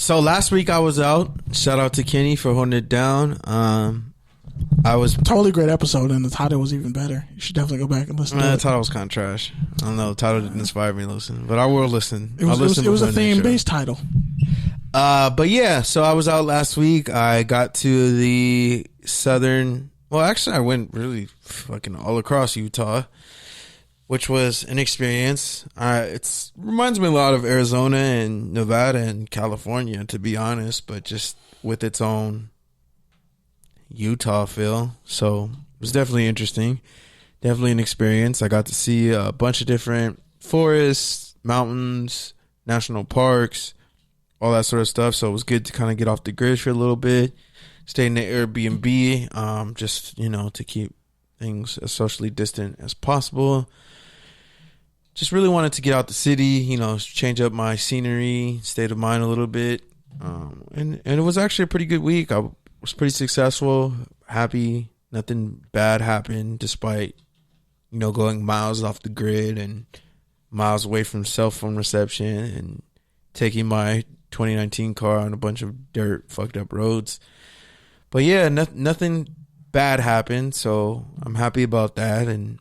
So last week I was out. Shout out to Kenny for holding it down. I was totally great episode, and the title was even better. You should definitely go back and listen to it. The title was kind of trash. I don't know. The title didn't inspire me to listen, but I will listen. It was a theme-based title. But yeah, so I was out last week. I got to the southern. Well, actually, I went really fucking all across Utah, which was an experience. It reminds me a lot of Arizona and Nevada and California, to be honest, but just with its own Utah feel. So it was definitely interesting. Definitely an experience. I got to see a bunch of different forests, mountains, national parks, all that sort of stuff. So it was good to kind of get off the grid for a little bit. Stay in the Airbnb, just, to keep things as socially distant as possible. Just really wanted to get out the city, change up my scenery, state of mind a little bit. And it was actually a pretty good week. I was pretty successful, happy. Nothing bad happened despite, going miles off the grid and miles away from cell phone reception and taking my 2019 car on a bunch of dirt, fucked up roads. But yeah, nothing bad happened, so I'm happy about that. And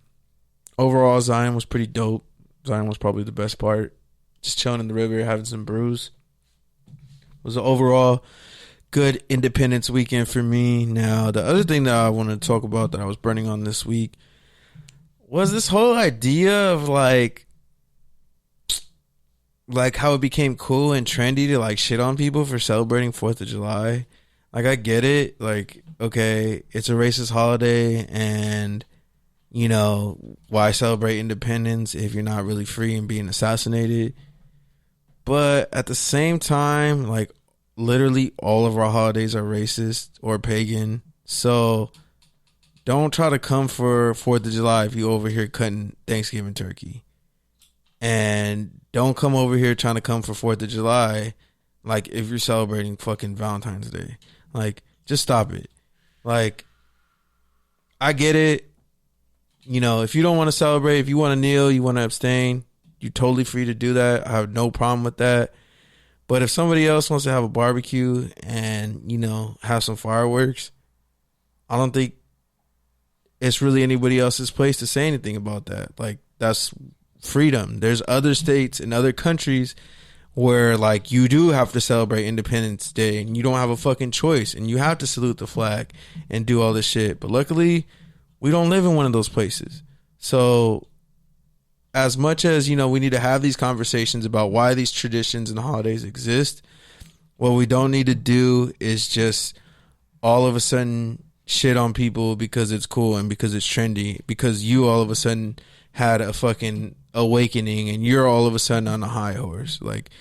overall, Zion was pretty dope. Zion was probably the best part. Just chilling in the river, having some brews. It was an overall good Independence weekend for me. Now, the other thing that I wanted to talk about that I was burning on this week was this whole idea of like how it became cool and trendy to like shit on people for celebrating 4th of July. Like, I get it. Like, okay, it's a racist holiday, and why celebrate independence if you're not really free and being assassinated? But at the same time, like, literally all of our holidays are racist or pagan. So don't try to come for 4th of July if you over here cutting Thanksgiving turkey. And don't come over here trying to come for 4th of July like if you're celebrating fucking Valentine's Day. Like, just stop it. Like, I get it. If you don't want to celebrate, if you want to kneel, you want to abstain, you're totally free to do that. I have no problem with that. But if somebody else wants to have a barbecue and, have some fireworks, I don't think it's really anybody else's place to say anything about that. Like, that's freedom. There's other states and other countries where, like, you do have to celebrate Independence Day and you don't have a fucking choice and you have to salute the flag and do all this shit. But luckily, we don't live in one of those places. So as much as, we need to have these conversations about why these traditions and holidays exist, what we don't need to do is just all of a sudden shit on people because it's cool and because it's trendy, because you all of a sudden had a fucking awakening and you're all of a sudden on a high horse. Like,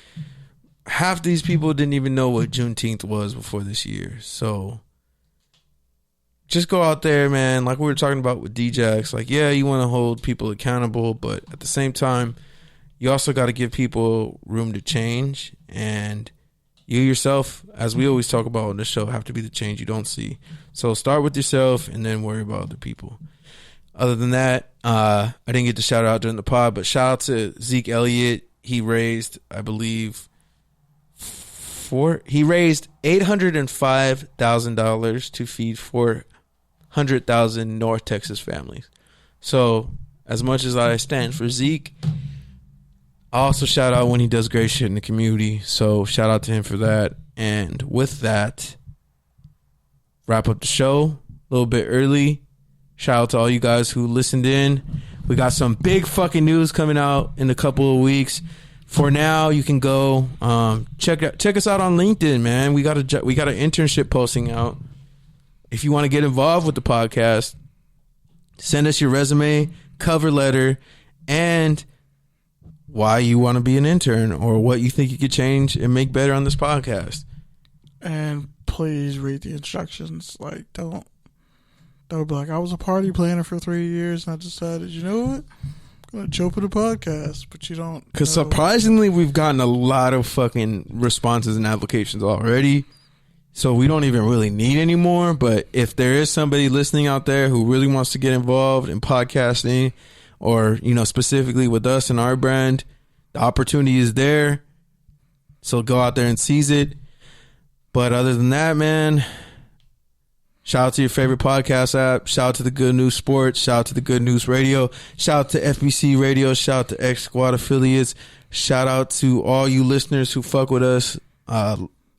half these people didn't even know what Juneteenth was before this year. So just go out there, man. Like we were talking about with DJX, like, yeah, you want to hold people accountable, but at the same time, you also got to give people room to change. And you yourself, as we always talk about on the show, have to be the change you don't see. So start with yourself and then worry about other people. Other than that, I didn't get to shout out during the pod, but shout out to Zeke Elliott. He raised, I believe, $805,000 to feed 400,000 North Texas families. So as much as I stand for Zeke, I also shout out when he does great shit in the community. So shout out to him for that. And with that, wrap up the show a little bit early. Shout out to all you guys who listened in. We got some big fucking news coming out in a couple of weeks. For now, you can go check us out on LinkedIn, man. We got an internship posting out. If you want to get involved with the podcast, send us your resume, cover letter, and why you want to be an intern or what you think you could change and make better on this podcast. And please read the instructions. Like, don't be like, I was a party planner for 3 years and I decided, you know what? I'm going to jump in the podcast, but you don't. Because surprisingly, we've gotten a lot of fucking responses and applications already. So we don't even really need any more. But if there is somebody listening out there who really wants to get involved in podcasting or, specifically with us and our brand, the opportunity is there. So go out there and seize it. But other than that, man, shout out to your favorite podcast app. Shout out to the Good News Sports. Shout out to the Good News Radio. Shout out to FBC Radio. Shout out to X Squad affiliates. Shout out to all you listeners who fuck with us.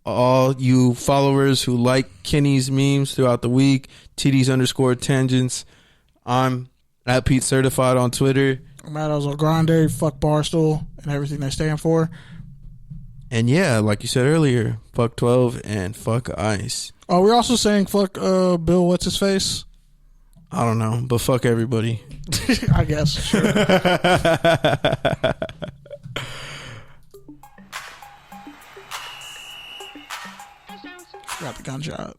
All you followers who like Kenny's memes throughout the week. TDs_tangents. I'm at Pete Certified on Twitter. I'm at Ozo Grande. Fuck Barstool and everything they stand for. And yeah, like you said earlier, fuck 12 and fuck ICE. Oh, we're also saying fuck Bill what's his face? I don't know, but fuck everybody. I guess. Sure. Got the gunshot.